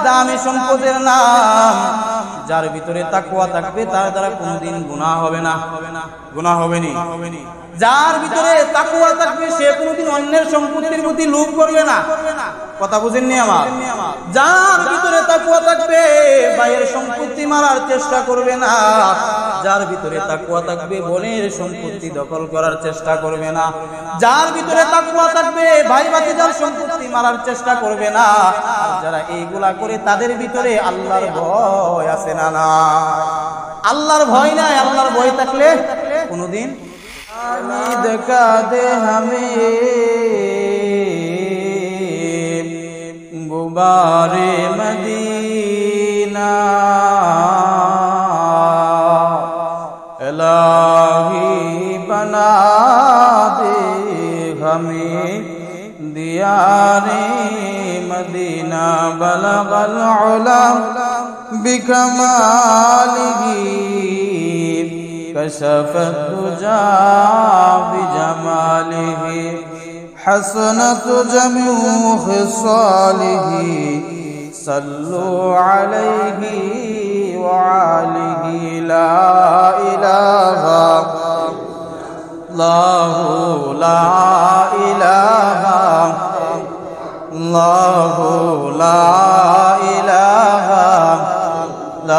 দামি সম্পদের নাম। যার ভিতরে তাকওয়া থাকবে তার দ্বারা কোনদিন গুনাহ হবে না। গুনাহ হবে না। যার ভিতরে তাকওয়া থাকবে সে কোনদিন অন্যের সম্পত্তির প্রতি লোভ করবে না। কথা বুঝেননি আমার? যার ভিতরে তাকওয়া থাকবে ভাইয়ের সম্পত্তি মারার চেষ্টা করবে না। যার ভিতরে তাকওয়া থাকবে বোনের সম্পত্তি দখল করার চেষ্টা করবে না। যার ভিতরে তাকওয়া থাকবে ভাই ভাতিজার সম্পত্তি মারার চেষ্টা করবে না। আর যারা এইগুলা করে তাদের ভিতরে আল্লাহর ভয় আছে না? না, আল্লাহর ভয় নাই। আল্লাহর ভয় থাকলে কোনদিন দেখা দে হামে গুবারে মদিনা इलाही बना दे हमें दियारे मदीना बलगल उला बिकमालिही कशफत दुजा बिजमालिही हसनत जमीउ खिसालिही सल्लु अलैहि وعليه لا إله الله لا إله الله لا إله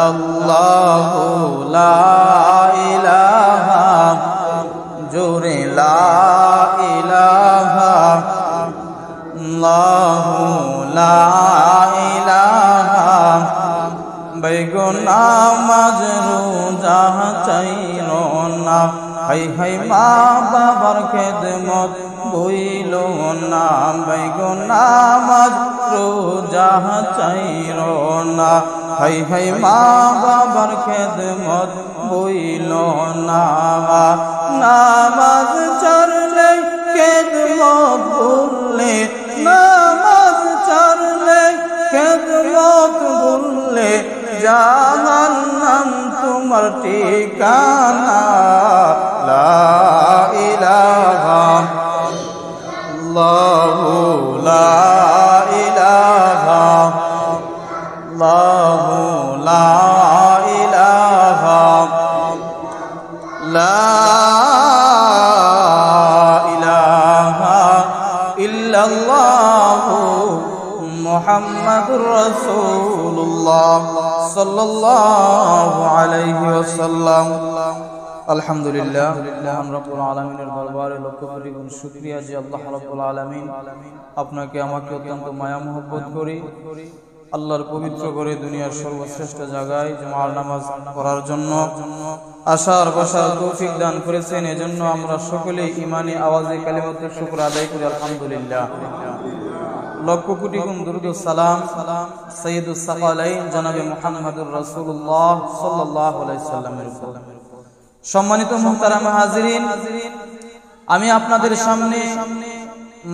الله لا إله جور لا إله الله لا إله বেগুনা মাজরু যাহা চাইলো না হাই হাই মা বাবার খেদমত বইল না বেগুনা মাজরু যাহা চাইলো না হাই হাই মা বাবার খেদমত বইল না নামাজ ছাড়লে খেদমত ভুললে নামাজ ছাড়লে খেদমত ভুললে জাহান্নাম তোমার ঠিকানা লা ইলাহা আল্লাহু লা ইলাহা আল্লাহু লা ইলাহা লা ইলাহা ইল্লাল্লাহু মুহাম্মাদুর রাসূলুল্লাহ সাল্লাল্লাহু আলাইহি ওয়াসাল্লাম। আলহামদুলিল্লাহ, মহান রব্বুল আলামিনের দরবারে লক্ষ কোটি গুণ শুকরিয়া যে আল্লাহ রাব্বুল আলামিন আপনাকে আমাকে অত্যন্ত মায়া মহব্বত করি আল্লাহর পবিত্র করে দুনিয়ার সর্বশ্রেষ্ঠ জায়গায় জুমার নামাজ পড়ার জন্য আসার বসার তৌফিক দান করেছেন। এজন্য আমরা সকলেই ঈমানি আওয়াজে কালিমাতুশ শুকর আদায় করি আলহামদুলিল্লাহ। লক্ষ কোটি গুণ দুরূদ ও সালাম সাইয়্যিদুস সাকালাইন জনাবে মুহাম্মদুর রাসূলুল্লাহ সাল্লাল্লাহু আলাইহি সাল্লামের উপর। সম্মানিত মুহতারাম হাজিরিন, আমি আপনাদের সামনে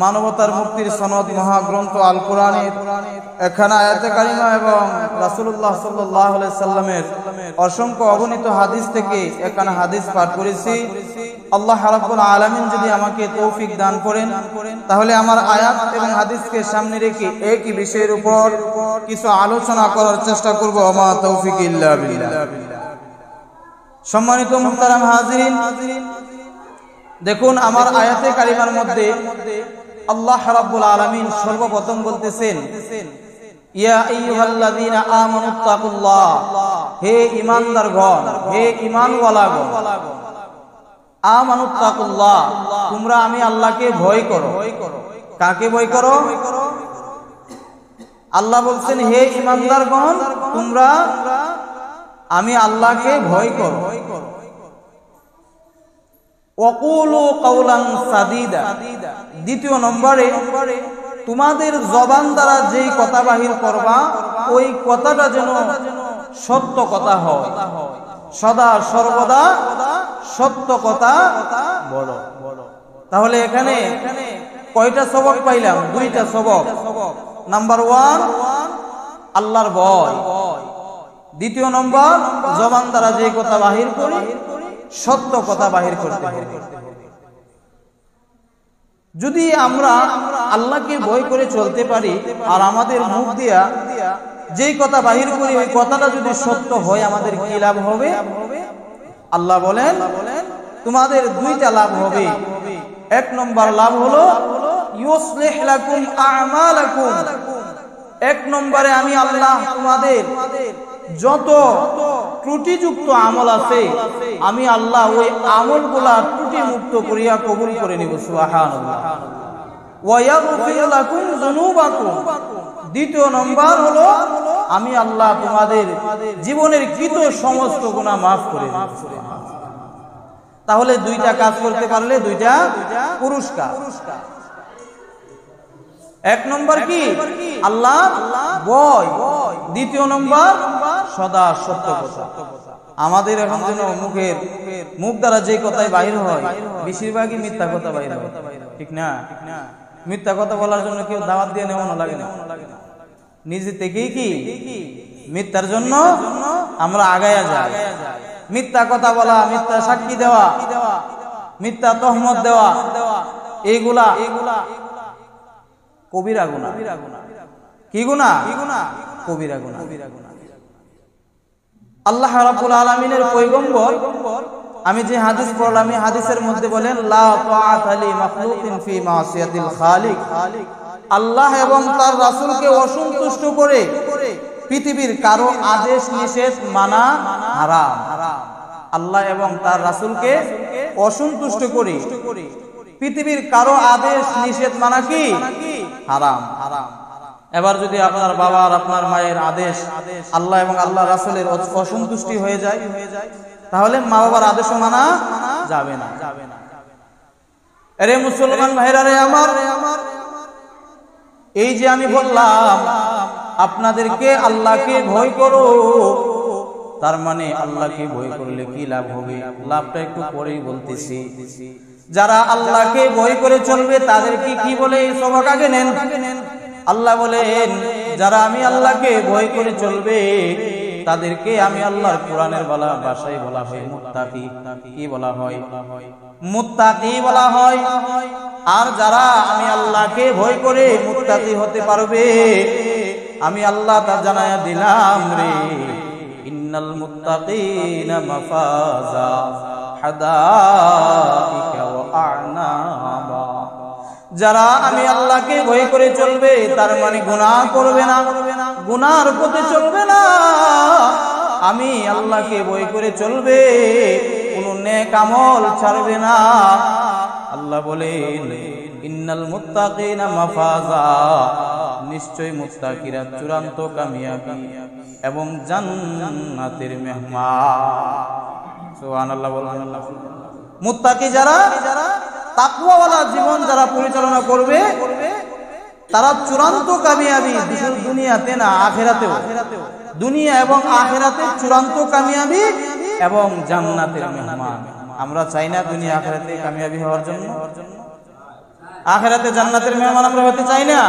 মানবতার মুক্তির সনদ মহাগ্রন্থ আল কোরআনের এখানে আয়াতে কারিমা এবং রাসূলুল্লাহ সাল্লাল্লাহু আলাইহি সাল্লামের অসংখ্য অগণিত হাদিস থেকে এখানে হাদিস পাঠ করেছি। আল্লাহ রাব্বুল আলামিন যদি আমাকে তৌফিক দান করেন তাহলে আমার আয়াত এবং হাদিসকে সামনে রেখে একই বিষয়ের উপর কিছু আলোচনা করার চেষ্টা করব। আমা তৌফিক ইল্লা বিল্লাহ। সম্মানিত মুহতারাম হাজিরিন, দেখুন আমার আয়াতে কারিমার মধ্যে আল্লাহ রাব্বুল আলামিন সর্বপ্রথম বলতেছেন ইয়া আইয়ুহাল্লাযীনা আমানুত্তাকুল্লাহ, হে ঈমানদারগণ, হে ঈমানওয়ালাগণ, আমানুত্তাকুল্লাহ, তোমরা আমি আল্লাহকে ভয় করো। কাকে ভয় করো? আল্লাহ বলছেন হে ঈমানদারগণ তোমরা আমি আল্লাহকে ভয় করো। ওয়াকুলু কাওলান সাদীদা, দ্বিতীয় নম্বরে তোমাদের জবান দ্বারা যেই কথা বাহির করবা ওই কথাটা যেন সত্য কথা হয়, সদা সর্বদা সত্য কথা বলো। তাহলে এখানে কয়টা সবক পাইলাম? দুইটা সবক। নাম্বার 1 আল্লাহর ভয়, দ্বিতীয় নম্বর জবান দ্বারা যে কথা বাহির করি সত্য কথা বাহির করতে হবে। যদি আমরা আল্লাহকে ভয় করে চলতে পারি আর আমাদের মুখ দিয়া যেই কথা বাহির করি ওই কথাটা যদি সত্য হয় আমাদের কি লাভ হবে? আল্লাহ বলেন তোমাদের দুইটা লাভ হবে। এক নম্বর লাভ হলো ইউসলিহ লাকুম আ'মালাকুম, এক নম্বরে আমি আল্লাহ তোমাদের যত ত্রুটিযুক্ত আমল আছে আমি আল্লাহ ওই আমলগুলা ত্রুটি মুক্ত করিয়া কবুল করে নিব। সুবহানাল্লাহ। ওয়া ইয়াগফির লাকুম যুনুবাকুম, দ্বিতীয় নম্বর হলো আমি আল্লাহ তোমাদের জীবনের কৃত সমস্ত গুনাহ মাফ করে দেব। তাহলে দুইটা কাজ করতে পারলে দুইটা পুরস্কার। এক নম্বর কি? আল্লাহ ভয়, দ্বিতীয় নম্বর সদা সত্য কথা। আমাদের এখন যেন মুখ দ্বারা যে কথাই বাহির হয় বেশিরভাগই মিথ্যা কথা বাহির হয়, ঠিক না? মিথ্যা কথা বলার জন্য কেউ দাওয়াত দিয়ে নেওয়ানো লাগে না, নিজে থেকেই কি মিথ্যার জন্য আমরা আগায়া যাই। মিথ্যা কথা বলা, মিথ্যা সাক্ষী দেওয়া, মিথ্যা তহমত দেওয়া, এইগুলা কবিরা গুনাহ। কি গুনাহ? কবিরা গুনাহ। আল্লাহ রাব্বুল আলামিনের পয়গম্বর আমি যে হাদিস পড়লাম এই হাদিসের মধ্যে বলেন লা তাআতা লি মাখলুকিন ফি মাসিয়াতিল খালিক, আল্লাহ এবং তার রাসূলকে অসন্তুষ্ট করে পৃথিবীর কারো আদেশ নিষেধ মানা হারাম। আল্লাহ এবং তার রাসূলকে অসন্তুষ্ট করে পৃথিবীর কারো আদেশ নিষেধ মানা কি হারাম। এবার যদি আপনার বাবা আর আপনার মায়ের আদেশ আল্লাহ এবং আল্লাহ রাসূলের অসন্তুষ্টি হয়ে যায় তাহলে মা বাবার আদেশও মানা যাবে না। আরে মুসলমান ভাইরা রে আমার, এই যে আমি বললাম আপনাদেরকে আল্লাহকে ভয় করো, তার মানে আল্লাহকে ভয় করলে কি লাভ হবে? লাভটা একটু পরেই বলতেছি। যারা আল্লাহকে ভয় করে চলবে তাদেরকে কি বলে? এই সবক আগে নেন। আল্লাহ বলেন যারা আমি আল্লাহকে ভয় করে চলবে তাদেরকে আমি আল্লাহর কোরআনের ভাষায় বলা হয় মুত্তাকি। কি বলা হয়? মুত্তাকি বলা হয়। আর যারা আমি আল্লাহকে ভয় করে মুত্তাকি হতে পারবে আমি আল্লাহ তা জানায়া দিলাম রে, ইন্নাল মুত্তাকিনা মাফাজা হাদাইকা ওয়া আ'নাবা। যারা আমি আল্লাহকে ভয় করে চলবে তার মানে গুনাহ করবে না, গুনাহর পথে চলবে না, আমি আল্লাহকে ভয় করে চলবে, কোন নেক আমল ছাড়বে না। আল্লাহ বলেন ইন্নাল মুত্তাকিনা মাফাজা, নিশ্চয় মুত্তাকিরা চূড়ান্ত কামিয়াবি এবং জান্নাতের মেহমান। সুবহানাল্লাহ বলেন। মুত্তাকি যারা, তাকওয়াওয়ালা জীবন যারা পরিচালনা করবে তারা চূড়ান্ত কামিয়াবি, শুধু দুনিয়াতে না আখিরাতেও, দুনিয়া এবং আখিরাতে চূড়ান্ত কামিয়াবি এবং জান্নাতের মেহমান। আমরা চাই না দুনিয়া আখিরাতে কামিয়াবি হওয়ার জন্য? আখিরাতে জান্নাতের মেহমান আমরা হতে চাই না?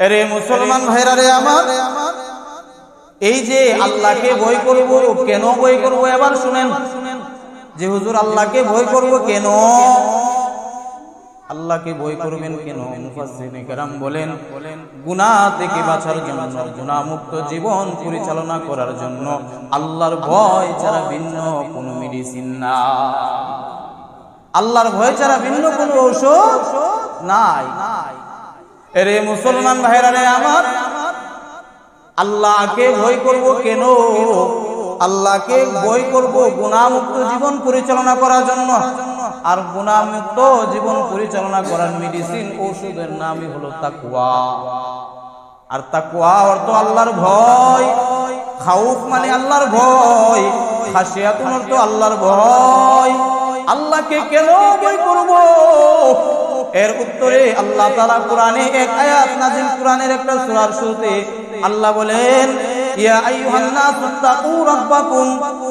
আরে মুসলমান ভাইরা রে আমার, এই যে আল্লাহকে ভয় করব, কেন ভয় করব এবার শুনেন। যে হুজুর আল্লাহকে ভয় করব কেন, আল্লাহকে ভয় করবেন কেন? মুফাসসিরিনে কেরাম বলেন গুনাহ থেকে বাঁচার জন্য, গুনাহ মুক্ত জীবন পরিচালনা করার জন্য আল্লাহর ভয় ছাড়া ভিন্ন কোনো মেডিসিন না, আল্লাহর ভয় ছাড়া ভিন্ন কোনো ঔষধ নাই। এরে মুসলমান ভাইরা রে আমার, আল্লাহকে ভয় করব কেন? আল্লাহকে ভয় করব গুনাহ মুক্ত জীবন পরিচালনা করার জন্য। আর গুনাহ মুক্ত জীবন পরিচালনা করার মেডিসিন, ওষুধের নামই হলো তাকওয়া। আর তাকওয়া অর্থ আল্লাহর ভয়। খাউফ মানে আল্লাহর ভয়, খাশিয়াতুন অর্থ আল্লাহর ভয়। আল্লাহকে কেন ভয় করব? এর উত্তরে আল্লাহ তাআলা কোরআনে এক আয়াত নাযিল, কোরআনের একটা সূরার শুরুতে আল্লাহ বলেন ইয়া আইয়ুহান নাসু তাকু রাব্বাকুম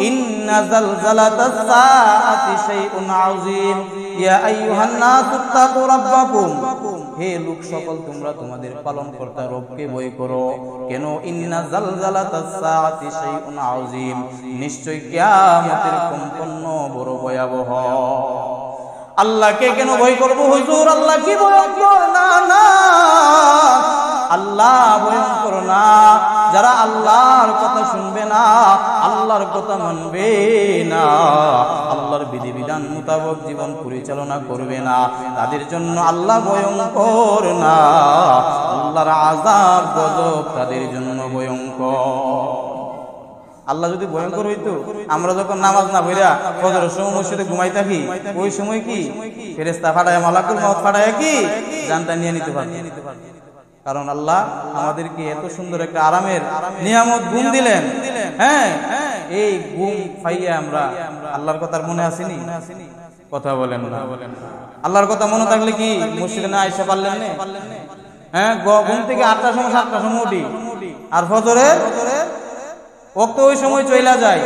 ইন্না যালজালাতাস সাআতি শাইউন আযীম। ইয়া আইয়ুহান নাসু তাকু রাব্বাকুম, হে লোক সকল তোমরা তোমাদের পালনকর্তা রবকে ভয় করো। কেন? ইন্না যালজালাতাস সাআতি শাইউন আযীম, নিশ্চয় কিয়ামতের কম্পন বড় ভয়াবহ। আল্লাহকে কেন ভয় করব হুজুর? আল্লাহ কি ভয়ঙ্কর? না না, আল্লাহ ভয়ঙ্কর না, যারা আল্লাহর কথা শুনবে না, আল্লাহর কথা মানবে না, আল্লাহর বিধিবিধান মোতাবেক জীবন পরিচালনা করবে না, তাদের জন্য আল্লাহ ভয়ঙ্কর না, আল্লাহর আযাব গজব তাদের জন্য ভয়ঙ্কর। আল্লাহ যদি ভয়ঙ্কর হইতো, আমরা যখন নামাজ না পড়া ফজরের সময় মসজিদে ঘুমাই থাকি, ওই সময় কি ফেরেশতা ফাটায়, মালাকুল মউত ফাটায় কি জানটা নিয়ে নিতে পারত। কারণ আল্লাহ আমাদেরকে এত সুন্দর একটা আরামের নিয়ামত ঘুম দিলেন। হ্যাঁ, এই ঘুম পাইয়া আমরা আল্লাহর কথা মনে আসেনি, কথা বলেন না। আল্লাহর কথা মনে থাকলে কি মসজিদে না আইসা পারলেন না? হ্যাঁ, ঘুম থেকে 8টার সময় 7টার সময় উঠি, আর ফজরের ওক্ত ওই সময় চইলা যায়,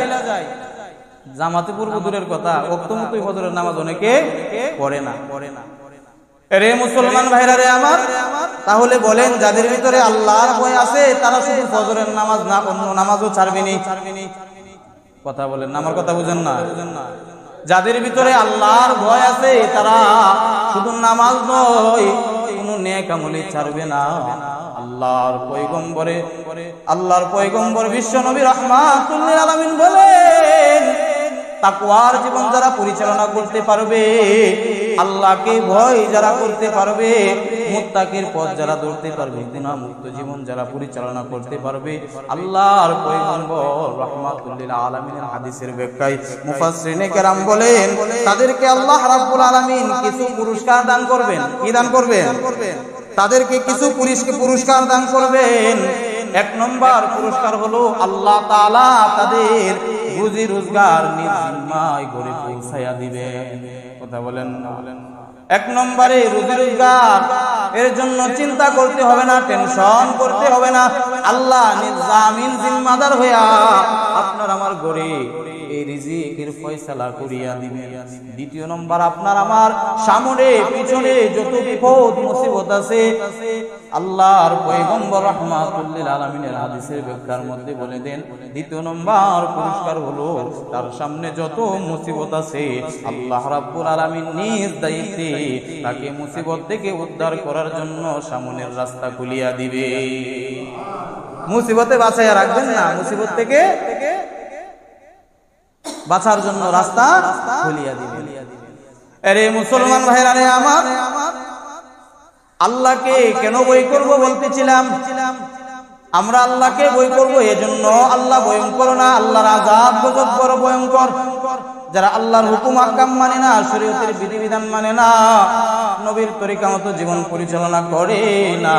জামাতে পূর্ব দূরের কথা, ওক্ত মতোই ফজরের নামাজ অনেকে পড়ে না। রে মুসলমান ভাইরা রে আমার, তাহলে বলেন যাদের ভিতরে আল্লাহর ভয় আছে তারা শুধু ফজরের নামাজ না, অন্য নামাজও ছাড়বেনি, কথা বলেন না, আমার কথা বুঝেন না? যাদের ভিতরে আল্লাহর ভয় আছে তারা শুধু নামাজ নয়, কোন নেক আমলই ছাড়বে না। আল্লাহর পয়গম্বর বিশ্ব নবী রাহমাতুল লিল আলামিন বলেন, তাকওয়ার জীবন যারা পরিচালনা করতে পারবে, আল্লাহকে ভয় যারা করতে পারবে, মুত্তাকির পথ যারা ধরতে পারবে, গুনাহমুক্ত জীবন যারা পরিচালনা করতে পারবে, আল্লাহর পয়গম্বর রাহমাতুল লিল আলামিনের হাদিসের ব্যাখ্যায় মুফাসসিরিনে কেরাম বলেন, তাদেরকে আল্লাহ রাব্বুল আলামিন কিছু পুরস্কার দান করবেন। কি দান করবেন? তাদেরকে কিছু পুরস্কার দান করবেন। 1 নম্বর পুরস্কার হলো আল্লাহ তাআলা তাদের রুজি রোজগার নিজ জিম্মায় ঘরে পৌঁছায়া দিবেন। কথা বলেন না? 1 নম্বরে রুজি রোজগার, এর জন্য চিন্তা করতে হবে না, টেনশন করতে হবে না, আল্লাহ নিজ জামিন জিম্মাদার হইয়া আপনার আমার ঘরে এই রিজিকের ফয়সালা করিয়া দিবেন। 2 নম্বর, আপনার আমার সামনে পিছনে যত বিপদ মুসিবত আছে, আল্লাহর পয়গম্বর রাহমাতুল লিল আলামিনের হাদিসের ব্যাখ্যার মধ্যে বলে দেন, 2 নম্বর পুরস্কার হলো তার সামনে যত মুসিবত আছে, আল্লাহ রাব্বুল আলামিন নিজ দায়িত্বে তাকে মুসিবত থেকে উদ্ধার করার জন্য সামনের রাস্তা খুলিয়া দিবে। মুসিবতে বাঁচাইয়া রাখবেন না, মুসিবত থেকে বাঁচার জন্য রাস্তা খুলিয়া দিবে। আরে মুসলমান ভাইরা রে আমার, আল্লাহকে কেন বই করব বলতেছিলাম, আমরা আল্লাহকে বই করব এজন্য, আল্লাহ ভয়ঙ্কর না, আল্লাহর আযাব গজব বড় ভয়ঙ্কর। যারা আল্লাহর হুকুম আহকাম মানে না, শরীয়তের বিধিবিধান মানে না, নবীর তরিকা মতো জীবন পরিচালনা করে না,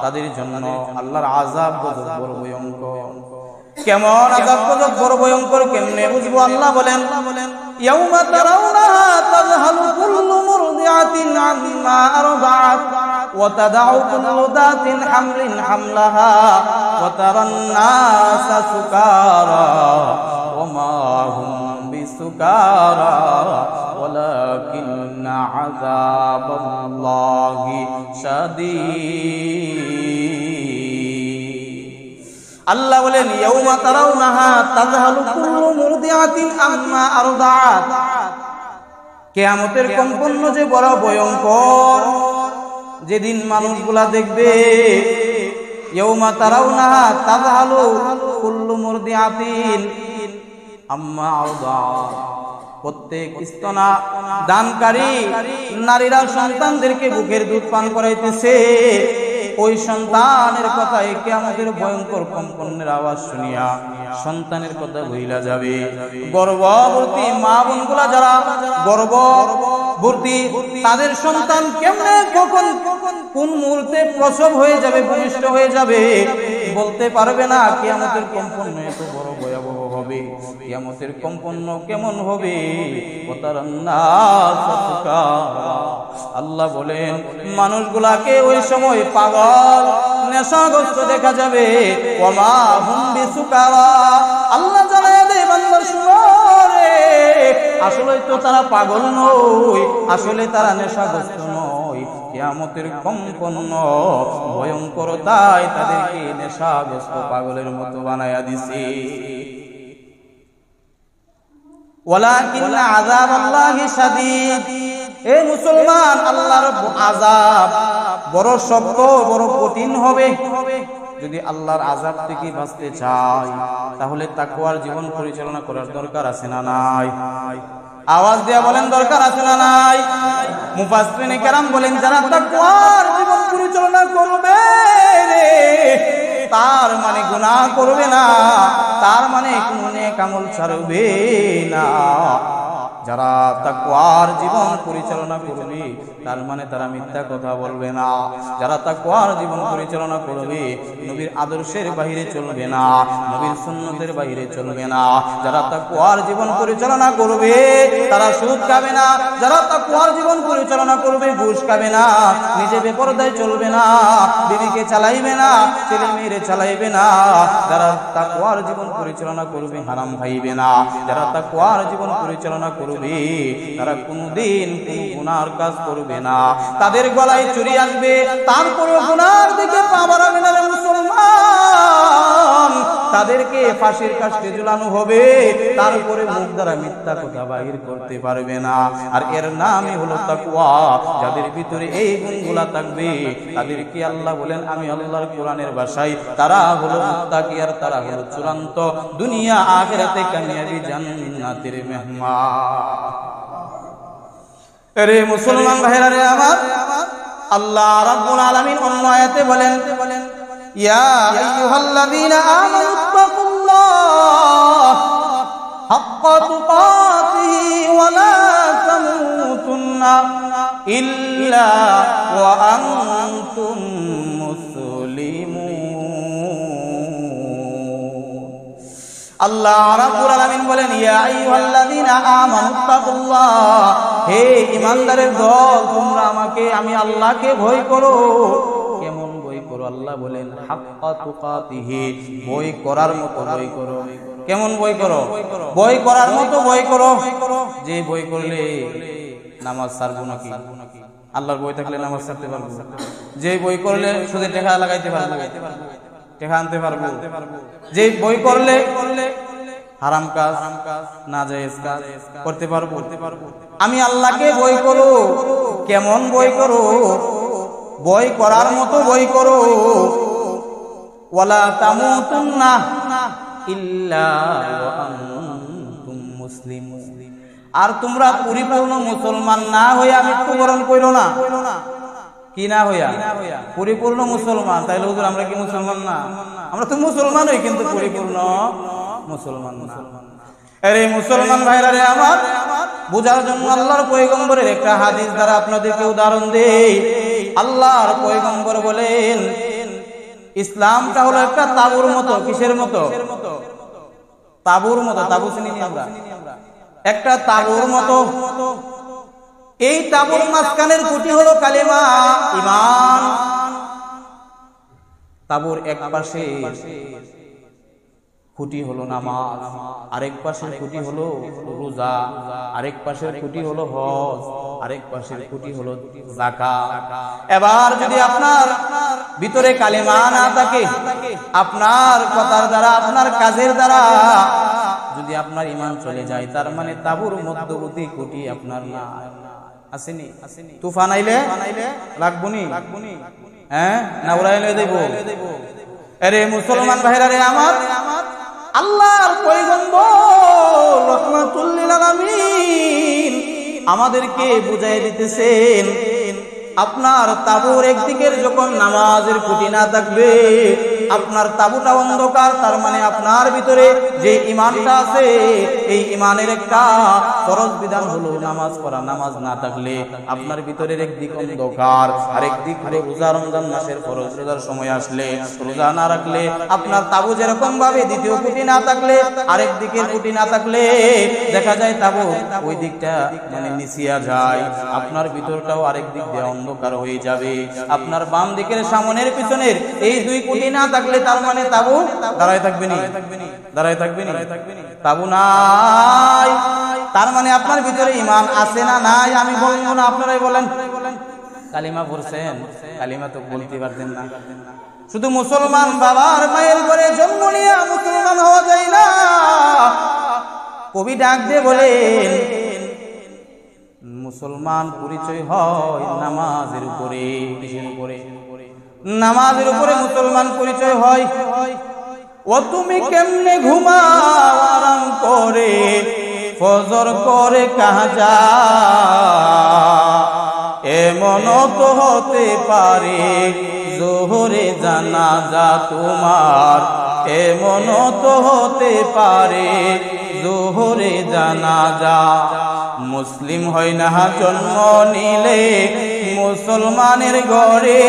তাদের জন্য আল্লাহর আযাব গজব বড় ভয়ঙ্কর। কেমন আযাব গজব বড় ভয়ঙ্কর কেমনে বুঝবো? আল্লাহ বলেন, ইয়াউমা তারাউনাহা তাযহালু কুল্লু মুরদিআতিন আম্মা আরদাআত ওয়া তাদাউ কুল্লু দাতিন হামলিন হামলাহা ওয়া তারান নাসা সুকারা ওয়া মা হুম বিসুকারা ওয়ালাকিন্না আযাবাল্লাহি শাদীদ। আল্লাহ বলেন, ইয়াউমা তারাউনাহা তাযহালু কুল্লু মুরদিআতিন আম্মা আরদাআত, কিয়ামতের কম্পন্য যে বড় ভয়ঙ্কর, যেদিন মানুষগুলা দেখবে, ইয়াউমা তারাউনাহা তাযহালু কুল্লু মুরদিআতিন আম্মা আরদাআত, প্রত্যেক স্তনা দানকারী নারীরা সন্তানদেরকে বুকের দুধ পান করাইতেছে, ওই সন্তানের কথা কিয়ামতের ভয়ঙ্কর কম্পনের আওয়াজ শুনিয়া সন্তানের কথা ভুইলা যাবে। গর্ভবতী মা বোনগুলা যারা গর্ভবতী, তাদের সন্তান কেমনে কখন কোন মুহূর্তে প্রসব হয়ে যাবে, ভূমিষ্ঠ হয়ে যাবে বলতে পারবে না। কিয়ামতের কম্পন এত বড় ভয়াবহ হবে, কিয়ামতের কম্পন কেমন হবে? আল্লাহ বলেন, মানুষগুলাকে ওই সময় পাগল নেশাগ্রস্ত দেখা যাবে। ওয়ামা হুম বিসুকারা, আল্লাহ জানায় দেয়, বান্দা শুনো রে, আসলে তো তারা পাগল নয়, আসলে তারা নেশাগ্রস্ত নয়, কিয়ামতের কম্পন ভয়ঙ্করতায় তাদেরকে নেশাগ্রস্ত পাগলের মতো বানায়া দিছে। ওয়ালাকিন্না আযাবাল্লাহি শাদীদ, এ মুসলমান, আল্লাহর আযাব বড় শক্ত, বড় কঠিন হবে। যদি আল্লাহর আযাব থেকে বাঁচতে চাই তাহলে তাকওয়ার জীবন পরিচালনা করার দরকার আছে না নাই? আওয়াজ দিয়া বলেন, দরকার আছে না নাই? মুফাসসিরিনে কেরাম বলেন, যারা তাকওয়ার জীবন পরিচালনা করবে তার মানে গুনাহ করবে না, তার মানে কোনো নেক আমল ছাড়বে না। যারা তাকওয়ার জীবন পরিচালনা করবে তার মানে তারা মিথ্যা কথা বলবে না। যারা তাকওয়ার জীবন পরিচালনা করবে নবীর আদর্শের বাইরে চলবে না, নবীর সুন্নতের বাইরে চলবে না। যারা তাকওয়ার জীবন পরিচালনা করবে তারা সুদ খাবে না। যারা তাকওয়ার জীবন পরিচালনা করবে ঘুষ খাবে না, নিজে বেপরদায় চলবে না, বিবিকে চালাইবে না, ছেলে মেয়েরে চালাইবে না। যারা তাকওয়ার জীবন পরিচালনা করবে হারাম খাইবে না। যারা তাকওয়ার জীবন পরিচালনা করবে তারা কোনদিন কোনো গুনার কাজ করবে না। তাদের গলায় চুরি আসবে, তারপরে গুনার দিকে পা বাড়াবে না রে মুসলমান। তাদেরকে ফাঁসির কাস্টে ঝুলানো হবে, তারপরে মুখ দ্বারা মিথ্যা কথা বাহির করতে পারবে না। আর এর নামই হলো তাকওয়া। যাদের ভিতরে এই গুণগুলা থাকবে তাদেরকে আল্লাহ বলেন, আমি আল্লাহর কোরআনের ভাষায়, তারা হলো মুত্তাকি, আর তারা হলো চূড়ান্ত দুনিয়া আখিরাতে কামিয়াবি জান্নাতের মেহমান। আরে মুসলমান ভাইরা রে আমার, আল্লাহ রাব্বুল আলামিন অন্য আয়াতে বলেন, ইয়া আইয়ুহাল্লাযীনা আমানুত্তাকুল্লাহ হাক্কা তুকাতিহি ওয়া লা তামুতুন্না ইল্লা ওয়া আনতুম মুসলিমুন। আল্লাহ রাব্বুল আলামিন বলেন, ইয়া আইয়ুহাল্লাযীনা আমানুত্তাকুল্লাহ, হে ঈমানদারের দল, তোমরা আমাকে, আমি আল্লাহকে ভয় করো। কেমন ভয় করো? আল্লাহ বলেন, হাক্কা তুকাতিহি, ভয় করার মতো ভয় করো। কেমন ভয় করো? ভয় করার মতো ভয় করো। যে ভয় করলে নামাজ ছাড়বো নাকি? আল্লাহর ভয় থাকলে নামাজ ছাড়তে পারবো। যে ভয় করলে সুদে টাকা লাগাইতে পারবো, টাকা আনতে পারবো। যে ভয় করলে হারাম কাজ, নাজায়েজ কাজ করতে পারবো। আমি আল্লাহকে ভয় করো। কেমন ভয় করো? ভয় করার মতো ভয় করো। ওয়ালা তামুতুন্না ইল্লা ওয়া আনতুম মুসলিমুন। আর তোমরা পরিপূর্ণ মুসলমান না হইয়া মৃত্যুবরণ কইরো না। কি না হইয়া? পরিপূর্ণ মুসলমান। তাইলে হুজুর আমরা কি মুসলমান না? আমরা তো মুসলমান হই, কিন্তু পরিপূর্ণ মুসলমান না। আরে মুসলমান ভাইরা রে আমার, বুঝার জন্য আল্লাহর পয়গম্বরের একটা হাদিস দ্বারা আপনাদেরকে উদাহরণ দেই। আল্লাহর পয়গম্বর বলেন, ইসলামটা হলো একটা তাঁবুর মতো। কিসের মতো? তাঁবুর মতো। তাঁবু চিনি আমরা? একটা তাঁবুর মতো। এই তাঁবুর মাঝখানের খুঁটি হলো কালেমা, ঈমান। তাঁবুর এক পাশে খুঁটি হলো নামাজ, আরেক পাশের খুঁটি হলো রোজা, আরেক পাশের খুঁটি হলো হজ, আরেক পাশের খুঁটি হলো যাকাত। এবার যদি আপনার ভিতরে কালেমা না থাকে, আপনার কথার দ্বারা, আপনার কাজের দ্বারা যদি আপনার ঈমান চলে যায়, তার মানে তাঁবুর মধ্যবর্তী খুঁটি আপনার না। আসেনি? তুফান আইলে লাগবনি? হ্যাঁ, না উড়াইলে দেব? আরে মুসলমান ভাইরা রে আমার, আল্লাহর পয়গম্বর রাহমাতুল লিল আলামিন আমাদেরকে বুঝাই দিতেছেন, আপনার তাঁবুর একদিকের যখন নামাজের খুঁটি না থাকবে, আপনার তাঁবুটা অন্ধকার, তার মানে আপনার ভিতরে যে ঈমানটা আছে, এই ঈমানের একটা ফরজ বিধান হলো নামাজ পড়া। নামাজ না থাকলে আপনার ভিতরের একদিক অন্ধকার, আর একদিক হলো রোজা। রমজান মাসের ফরজ রোজার সময় আসলে রোজা না রাখলে আপনার তাঁবু যেরকম ভাবে দ্বিতীয় খুঁটি না থাকলে, আরেক দিকের খুঁটি না থাকলে দেখা যায় তাঁবু ওই দিকটা মানে নিচিয়া যায়, আপনার ভিতরটাও আরেক দিক দিয়ে অন্ধকার হয়ে যাবে। আপনার বাম দিকের সামনের পিছনের এই দুই খুঁটি না থাকলে তার মানে তাঁবু দাঁড়ায় থাকবে না, দাঁড়ায় থাকবে না, তাঁবু নাই। তার মানে আপনার ভিতরে ঈমান আছে না নাই আমি বলবো না, আপনারাই বলেন। কালিমা পড়ছেন, কালিমা তো বলতে পারতেন না। শুধু মুসলমান বাবার মায়ের ঘরে জন্ম নিয়ে মুসলমান হওয়া যায় না। কবি ডাক দিয়ে বলেন, মুসলমান পরিচয় হয় নামাজের উপরে। কিসের উপরে? নামাজের উপরে মুসলমান পরিচয় হয়। ও তুমি কেমনে ঘুমাও আরাম করে, ফজর করে কাজা, এমন তো হতে পারে জোহরে জানাজা তোমার, এমন তো হতে পারে জোহরে জানাজা। মুসলিম হয় না জন্ম নিলে মুসলমানের ঘরে,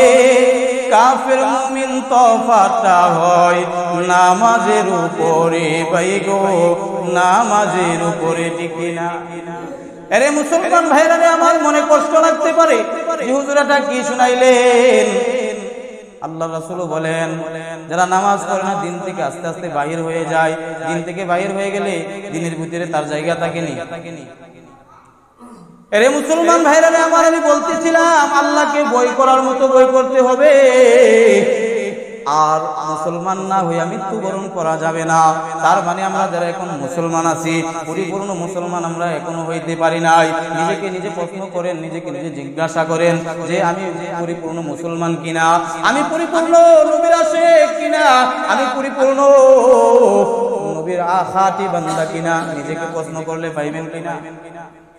কাফের মুমিন তফাতটা হয় নামাজের উপরে। ভাই গো, নামাজের উপরে, ঠিক না? আরে মুসলমান ভাইরা রে, আমার মনে কষ্ট লাগতে পারে যে হুজুরটা কি শুনাইলেন। আল্লাহ রাসূল বলেন, যারা নামাজ পড়ে না দিন থেকে আস্তে আস্তে বাহির হয়ে যায়। দিন থেকে বাহির হয়ে গেলে দিনের ভিতরে তার জায়গা থাকেনি। আরে মুসলমান ভাইরা রে আমার, আমি বলতেছিলাম আল্লাহকে ভয় করার মতো ভয় করতে হবে। আর মুসলমান না হইয়া মৃত্যুবরণ করা যাবে না। তার মানে আমরা যারা এখন মুসলমান আছি, পরিপূর্ণ মুসলমান আমরা এখনো হইতে পারি নাই। নিজেকে নিজে প্রশ্ন করেন, নিজেকে নিজে জিজ্ঞাসা করেন যে আমি পরিপূর্ণ মুসলমান কিনা, আমি পরিপূর্ণ নবীর আশিক কিনা, আমি পরিপূর্ণ নবীর খাঁটি বান্দা কিনা। নিজেকে প্রশ্ন করলে পাইবেন কিনা?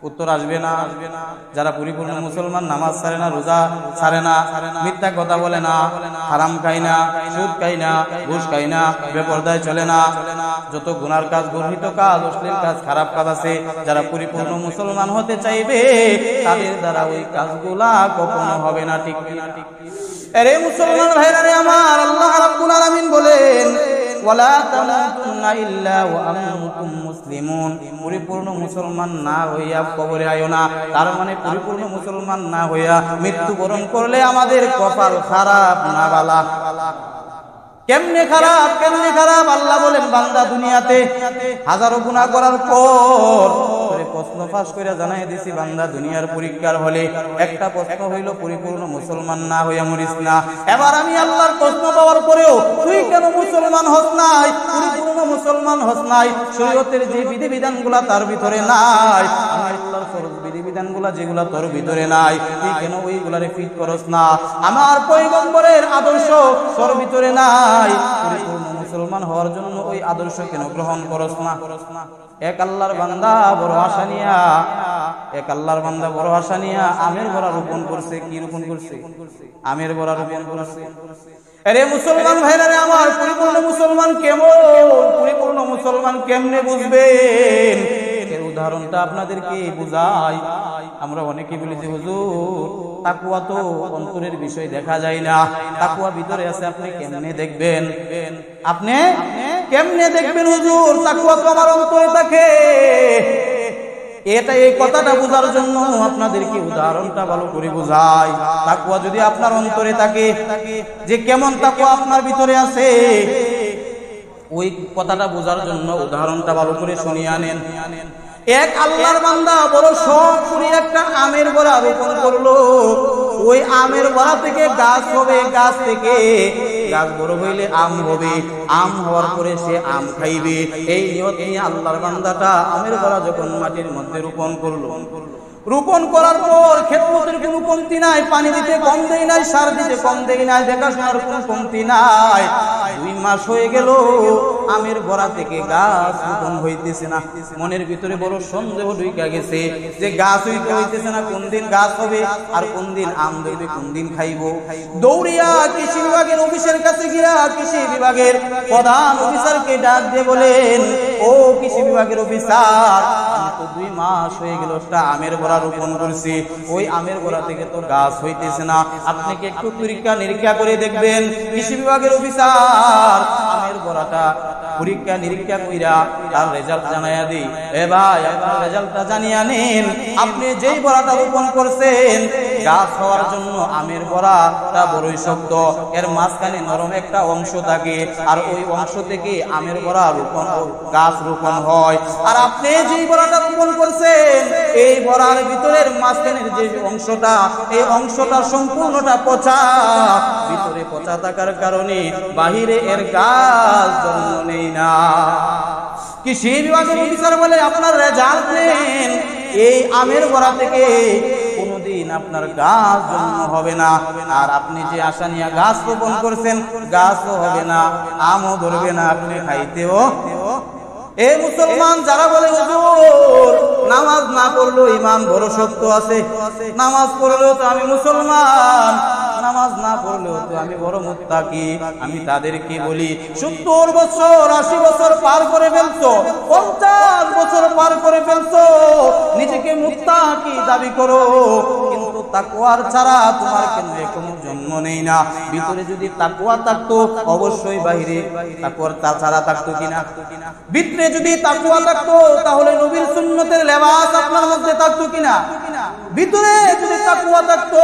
উত্তর আসবে না। যারা পরিপূর্ণ মুসলমান, নামাজ ছাড়ে না, রোজা ছাড়ে না, মিথ্যা কথা বলে না, হারাম খায় না, সুদ খায় না, ঘুষ খায় না, বেপরদায় চলে না, যত গুনার কাজ, গর্হিত কাজ, অশ্লীল কাজ, খারাপ কাজ আছে, যারা পরিপূর্ণ মুসলমান হতে চাইবে তাদের দ্বারা ওই কাজগুলা কখনো হবে না, ঠিক না? আরে মুসলমান ভাইরা রে আমার, আল্লাহ রাব্বুল আলামিন বলেন, ওয়ালা তামুতুন্না ইল্লা ওয়া আনতুম মুসলিমুন। পরিপূর্ণ মুসলমান না হইয়া কবরে আয়ো না। তার মানে পরিপূর্ণ মুসলমান না হইয়া মৃত্যুবরণ করলে আমাদের কপাল খারাপ না বালা। কেমনে খারাপ, কেমনে খারাপ? আল্লাহ বলেন, বান্দা দুনিয়াতে হাজারো গুনাহ করার পর প্রশ্ন ফাঁস করে জানাই দিছি, বান্দা দুনিয়ার পরীক্ষার হলে একটা প্রশ্ন হইল পরিপূর্ণ মুসলমান না হইয়া মরিস না। এবার আমি আল্লাহর প্রশ্ন পাওয়ার পরেও তুই কেন মুসলমান হস নাই, পরিপূর্ণ মুসলমান হস নাই? শরীয়তের যে বিধিবিধানগুলা তার ভিতরে নাই, আল্লাহর ফরজ বিধিবিধানগুলা যেগুলা তোর ভিতরে নাই, তুই কেন ওইগুলারে ফিট করস না? আমার পয়গম্বরের আদর্শ তোর ভিতরে নাই, পরিপূর্ণ মুসলমান হওয়ার জন্য ওই আদর্শ কেন গ্রহণ করস না? এক আল্লাহর বান্দা বড় আশা নিয়া, এক আল্লাহর বান্দা বড় আশা নিয়া আমের বড়া রোপণ করছে। কি রোপণ করছে? আমের বড়া রোপণ করছে। আরে মুসলমান ভাইরা রে আমার, পরিপূর্ণ মুসলমান কেমন, পরিপূর্ণ মুসলমান কেমনে বুঝবেন? এর উদাহরণটা আপনাদেরকে বুঝাই। আমরা অনেকে বলি যে হুজুর তাকওয়া তো অন্তরের বিষয় দেখা যায় না, তাকওয়া ভিতরে আছে, আপনি কেমনে দেখবেন? আপনি কেমনে দেখবেন হুজুর? তাকওয়া তো আমার অন্তরে থাকে। এটা, এই কথাটা বোঝার জন্য আপনাদেরকে উদাহরণটা ভালো করে বুঝাই। তাকওয়া যদি আপনার অন্তরে থাকে, যে কেমন তাকওয়া আপনার ভিতরে আছে, ওই কথাটা বোঝার জন্য উদাহরণটা ভালো করে শুনিয়ে আনেন। এক আল্লাহর বান্দা বড় শখ করে একটা আমের বড়া রোপণ করলো। ওই আমের বড়া থেকে গাছ হবে, গাছ থেকে গাছ বড় হইলে আম হবে, আম হওয়ার পরে সে আম খাইবে। এই নিয়ত নিয়ে আল্লাহর বান্দাটা আমের বড়া যখন মাটির মধ্যে রোপণ করলো, রোপণ করার পর খেদমতের কোনো কমতি নাই, পানি দিতে কম দেই নাই, সার দিতে কম দেই নাই, দেখাশোনার কোনো কমতি নাই। 2 মাস হয়ে গেল, আমের বড়া থেকে গাছ রোপণ হইতেছে না। মনের ভিতরে বড় সন্দেহ ঢুইকা গেছে যে গাছ হইতেছে না, কোন দিন গাছ হবে আর কোন দিন আম ধরবে, কোন দিন খাইবো। দৌড়িয়া কৃষি বিভাগের অফিসের কাছে গিয়া কৃষি বিভাগের প্রধান অফিসারকে ডাক দিয়ে বলেন, ও কৃষি বিভাগের অফিসার, আমি তো 2 মাস হয়ে গেল একটা আমের বড়া রোপণ করছি, ওই আমের বড়া থেকে তো গাছ হইতেছে না, আপনি কি একটু পরীক্ষা নিরীক্ষা করে দেখবেন? কৃষি বিভাগের অফিসার আমের বড়াটা পরীক্ষা নিরীক্ষা কইরা তার রেজাল্ট জানাইয়া দিই, এ ভাই আপনার রেজাল্টটা জানিয়ে নেন, আপনি যেই বড়াটা রোপণ করছেন গাছ হওয়ার জন্য আমের বড়াটা বড়ই শক্ত, এর মাঝখানে নরম একটা অংশ থাকে, আর ওই অংশ থেকে আমের বড়া রোপণ, গাছ রোপণ হয়। আর আপনি যেই বড়াটা রোপণ করছেন এই বড়ার ভিতরের মাঝখানের যে অংশটা, এই অংশটা সম্পূর্ণটা পচা, ভিতরে পচা থাকার কারণে বাহিরে এর গাছ জন্ম নেই না। কৃষি বিভাগের অফিসার বলে, আপনার রেজাল্ট নেন, এই আমের গোড়া থেকে কোনোদিন আপনার গাছ জন্ম হবে না। আর আপনি যে আশা নিয়ে গাছ রোপণ করছেন, গাছও হবে না, আমও ধরবে না, আপনি খাইতেও। এ মুসলমান যারা বলে হুজুর নামাজ না পড়লেও ইমান বড় শক্ত আছে, নামাজ পড়লেও তো আমি মুসলমান, নামাজ না পড়লেও তো আমি বড় মুত্তাকি, আমি তাদেরকে বলি 70 বছর 80 বছর পার করে ফেলছো, 50 বছর পার করে ফেলছো, নিজেকে মুত্তাকি দাবি করো, কিন্তু তাকওয়ার ছাড়া তোমার কেন্দ্রে কোনো জন্ম নেই না। ভিতরে যদি তাকওয়া থাকতো অবশ্যই বাহিরে তাকওয়ার ছাড়া থাকতো কিনা? ভিতরে যদি তাকওয়া থাকতো তাহলে নবীর সুন্নতের লেবাস আপনার মধ্যে থাকতো কিনা? ভিতরে যদি তাকওয়া থাকতো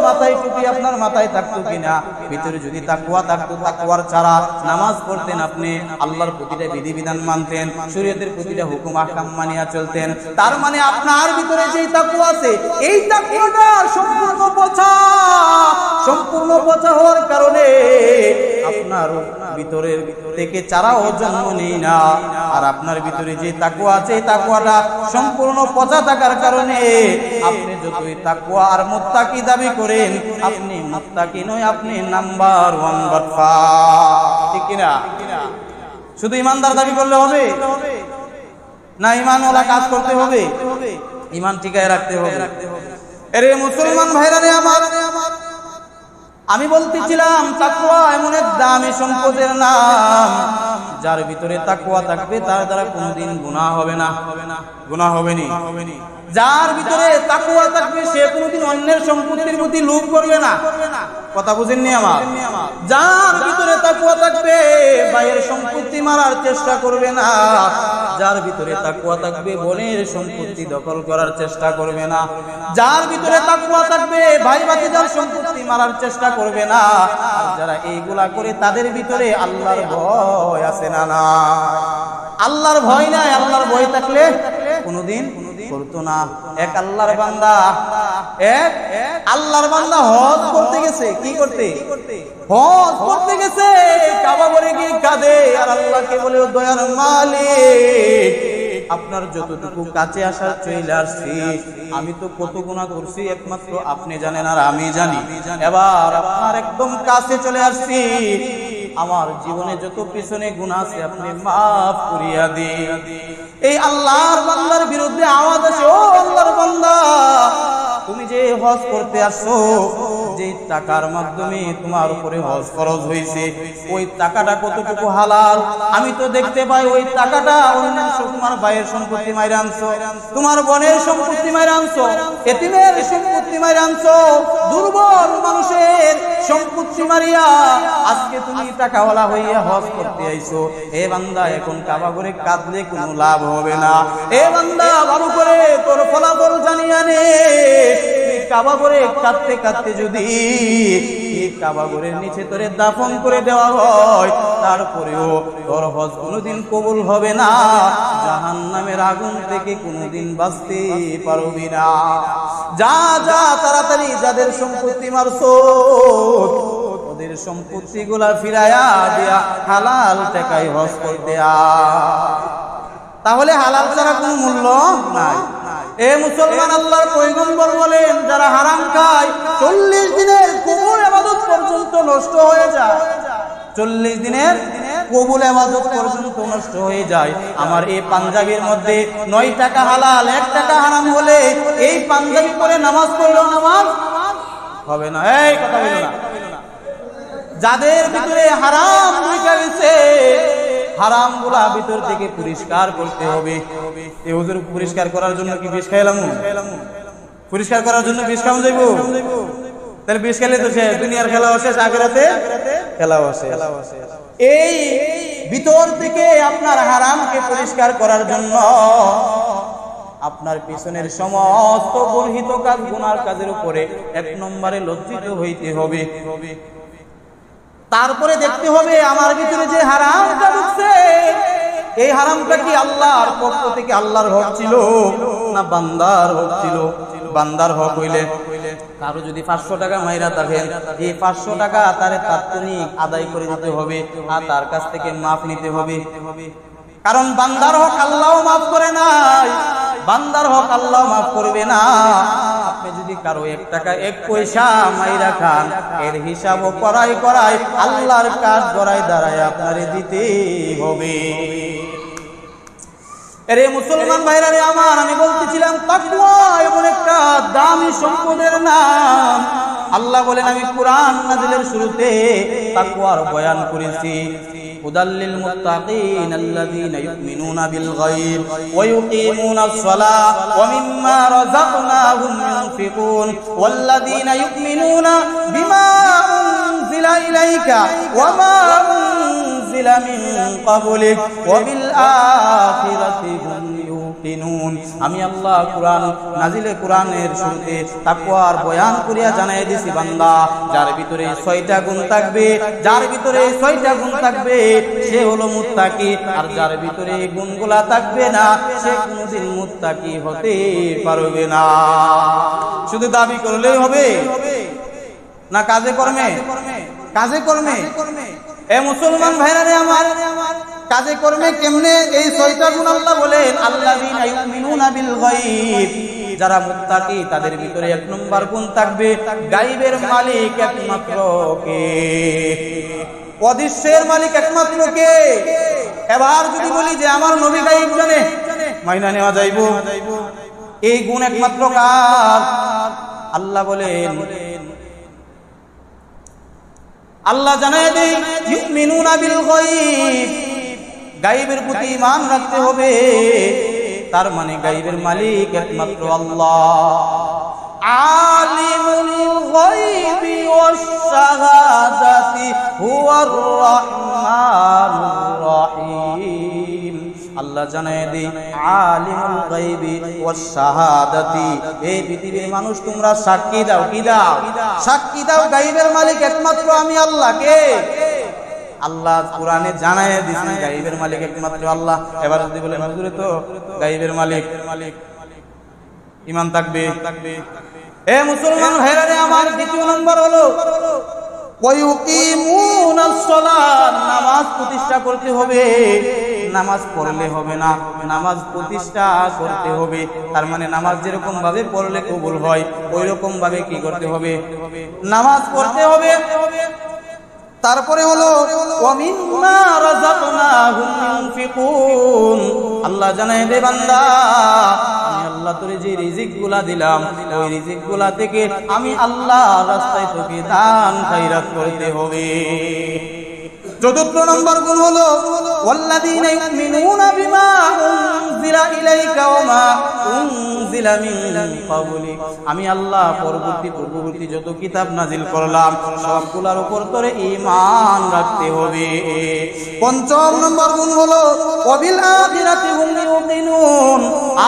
মাথায় টুপি আপনার মাথায় থাকতো কিনা? ভিতরে যদি তাকওয়া থাকতো, তাকওয়ার ছাড়া নামাজ পড়তেন আপনি, আল্লাহর প্রতিটা বিধিবিধান মানতেন, শরীয়তের প্রতিটা হুকুম আহকাম মানিয়া চলতেন, তার মানে আপনার ভিতরে যেই তাকওয়া আছে এই তাকওয়াটা সম্পূর্ণ পচা হওয়ার কারণে আপনার ভিতরের থেকে চারাও জন্ম নেই না। আর আপনার ভিতরে যে তাকওয়া আছে এই তাকওয়াটা সম্পূর্ণ পচা থাকার কারণে আপনি যতই তাকওয়া আর মুত্তাকি দাবি করেন, আপনি মুত্তাকি নয়, আপনি নাম্বার 1 বাটপার। ঠিক কিনা? শুধু ইমানদার দাবি করলে হবে না, ইমানওয়ালা কাজ করতে হবে, ইমান টিকায় রাখতে হবে। এরে মুসলমান ভাইরা রে আমার, আমি বলতেছিলাম তাকওয়া এমন এক দামি সম্পদের নাম, যার ভিতরে তাকওয়া থাকবে তার দ্বারা কোনোদিন গুনাহ হবে না। গুনাহ হবে না। যার ভিতরে তাকওয়া থাকবে সে কোনোদিন অন্যের সম্পত্তির প্রতি লোভ করবে না। কথা বুঝেননি আমার? যার ভিতরে তাকওয়া থাকবে বাইরের সম্পত্তি মারার চেষ্টা করবে না। যার ভিতরে তাকওয়া থাকবে বোনের সম্পত্তি দখল করার চেষ্টা করবে না। যার ভিতরে তাকওয়া থাকবে ভাই ভাতিজার সম্পত্তি মারার চেষ্টা করবে না। আর যারা এইগুলা করে তাদের ভিতরে আল্লাহর ভয় আছে না? না, আল্লাহর ভয় নাই। আল্লাহর ভয় থাকলে কোনোদিন করতো না। এক আল্লাহর বান্দা হজ করতে গেছে। কি করতে? হজ করতে গেছে। কাবা ঘরে গিয়ে কাঁদে আর আল্লাহকে বলে, দয়ার মালিক আপনার যতটুকু কাছে আসার চলে আসছি, আমি তো কত গুনাহ করছি একমাত্র আপনি জানেন আর আমি জানি। এবার আপনার একদম কাছে চলে আসছি, আমার জীবনে যত পিছনে গুনাহ আছে আপনি মাফ করিয়া দিন। এই আল্লাহর বান্দার বিরুদ্ধে আওয়াজ আসে, ও আল্লাহর বান্দা তুমি যে হজ করতে আসছো, যে টাকার মাধ্যমে তোমার উপরে হজ ফরজ হয়েছে, ওই টাকাটা কতটুকু হালাল? আমি তো দেখতে পাই ওই টাকাটা তোমার ভাইয়ের সম্পত্তি মাইরে আনছো, তোমার বোনের সম্পত্তি মাইরে আনছো, এতিমের সম্পত্তি মাইরে আনছো, দুর্বল মানুষের সম্পত্তি মারিয়া আজকে তুমি টাকাওয়ালা হইয়া হজ করতে আইছো। এ বান্দা এখন কাবা করে কাঁদলে কোনো লাভ হবে না। এ বান্দা ভালো করে তোর ফলাফল জানিয়া নে। কাবা ঘরে কাঁদতে কাঁদতে যদি কাবা ঘরের নিচে তোরে দাফন করে দেওয়া হয়, তারপরেও তোর হজ কোনোদিন কবুল হবে না। জাহান্নামের আগুন থেকে কোনোদিন বাঁচতে পারবি না। যা যা তাড়াতাড়ি যাদের সম্পত্তি মারছো ওদের সম্পত্তি গুলা ফিরাইয়া দিয়া হালাল টাকায় হজ করতে তাহলে হালাল ছাড়া কোনো মূল্য নাই। এ মুসলমান, আল্লাহর পয়গম্বর বলেন যারা হারাম খায় 40 দিনের কবুল ইবাদত পর্যন্ত নষ্ট হয়ে যায়। 40 দিনের কবুল ইবাদত পর্যন্ত নষ্ট হয়ে যায়। আমার এই পাঞ্জাবির মধ্যে 9 টাকা হালাল 1 টাকা হারাম হলে এই পাঞ্জাবি পরে নামাজ পড়লেও নামাজ হবে না। এই কথা বলো না। যাদের ভিতরে হারাম ঢুকে গেছে, হারাম গুলা ভিতর থেকে পরিষ্কার করতে হবে। এই হুজুর পরিষ্কার করার জন্য কি বিষ খাইলাম? পরিষ্কার করার জন্য বিষ খাওয়া যাইব? তাহলে বিষ খেলে তো দুনিয়ার খেলা শেষ, আখিরাতে খেলা শেষ। এই ভিতর থেকে আপনার হারামকে পরিষ্কার করার জন্য আপনার পিছনের সমস্ত গর্হিত কাজ গুনার কাজের উপরে 1 নম্বরে লজ্জিত হইতে হবে। তারপরে দেখতে হবে আমার ভিতরে যে হারামটা ঢুকছে, এই হারামটা কি আল্লাহর পক্ষ থেকে আল্লাহর হক ছিল না বান্দার হক ছিল? বান্দার হক হইলে কারো যদি 500 টাকা মাইরা থাকেন, এই 500 টাকা তারে তাৎক্ষণিক আদায় করে দিতে হবে আর তার কাছ থেকে মাফ নিতে হবে। কারণ বান্দার হক আল্লাহও মাফ করে নাই, বান্দার হক আল্লাহ মাফ করবে না। আপনি যদি কারো 1 টাকা 1 পয়সা মাইরা খান, এর হিসাবও করাই আল্লাহর কাজ গড়ায় দাঁড়ায় আপনারে দিতে হবে। এরে মুসলমান ভাইরা রে আমার, আমি বলতেছিলাম তাকওয়া এমন একটা দামি সম্পদের নাম। আল্লাহ বলেন আমি কুরআন নাযিলের শুরুতে তাকওয়ার বয়ান করেছি। হুদাল্লিল মুত্তাকিন আল্লাযীনা ইউমিনুনা বিল গায়ব ওয়া ইউকিমুনাস সালাহ ওয়া মিম্মা রাযাকনাহুম ইউনফিকুন ওয়াল্লাযীনা ইউমিনুনা বিমা উনজিলা ইলাইকা ওয়া মা উনজিলা মিন ক্বাবলিক ওয়া বিল আখিরাতি হুম ইউকিনুন। আমি আল্লাহ কুরআন নাযিলে কুরআনের শুরুতে তাকওয়ার বয়ান করিয়া জানাই দিছি বান্দা, যার ভিতরে 6টা গুণ থাকবে, যার ভিতরে 6টা গুণ থাকবে সে হলো মুত্তাকি। আর যার ভিতরে এই গুণগুলা থাকবে না সে কোনোদিন মুত্তাকি হতে পারবে না। শুধু দাবি করলেই হবে না, কাজে কর্মে? কাজে কর্মে। এ মুসলমান ভাইরা রে আমার, কাজে কর্মে কেমনে? এই 6টা গুণ আল্লাহ বলেন আল্লাযীনা ইউমিনুনা বিল গায়ব, যারা মুত্তাকি তাদের ভিতরে 1 নম্বর গুণ থাকবে গায়বের মালিক একমাত্র কে? অদৃশ্যের মালিক একমাত্র কে? এবার যদি বলি যে আমার নবী গায়ব জানে, মাইনা নেওয়া যাইব? এই গুণ একমাত্র কার? আল্লাহ বলেন, আল্লাহ জানায় দেই ইউমিনুনা বিল গায়ব, গায়বের প্রতি ঈমান রাখতে হবে। তার মানে গায়বের মালিক একমাত্র আল্লাহ। আলিমুল গায়বি ওয়াস শাহাদাতি হুয়ার রহমানুর রহিম। আল্লাহ জানায় দেই আলিমুল গায়বি ওয়াস শাহাদাতি, এই পৃথিবীর মানুষ তোমরা সাক্ষী দাও। কি দাও? সাক্ষী দাও গায়বের মালিক একমাত্র আমি আল্লাহ। কে? আল্লাহ কোরআনে জানায় দিয়েছেন গায়বের মালিক একমাত্র আল্লাহ। এবার যদি বলেন হুজুরে তো গায়বের মালিক, ঈমান থাকবে? এ মুসলমান ভাইরা রে আমার, দ্বিতীয় নম্বর হলো ওয়ায়ুকিমুনাস সালাত, নামাজ প্রতিষ্ঠা করতে হবে। নামাজ পড়লে হবে না, নামাজ প্রতিষ্ঠা করতে হবে। তার মানে নামাজ যেরকম ভাবে পড়লে কবুল হয় ওই রকম ভাবে কি করতে হবে? নামাজ পড়তে হবে। তারপরে হলো ওয়া মিম্মা রাযাকনাহুম ইউনফিকুন, আল্লাহ জানায় দে বান্দা আমি আল্লাহ তোরে যে রিজিকগুলা দিলাম ওই রিজিকগুলা থেকে আমি আল্লাহ রাস্তায় তোকে দান খায়রাত করতে হবে। চতুর্থ নম্বর গুণ হলো ওয়াল্লাযীনা ইউমিনুনা বিমা উনজিলা ইলাইকা ওয়া মা উনজিলা মিন ক্বাবলিক, আমি আল্লাহ পূর্ববর্তী যত কিতাব নাজিল করলাম সবগুলোর উপর তোরে ঈমান রাখতে হবে। পঞ্চম নম্বর গুণ হলো ওয়া বিল আখিরাতি হুম ইউকিনুন,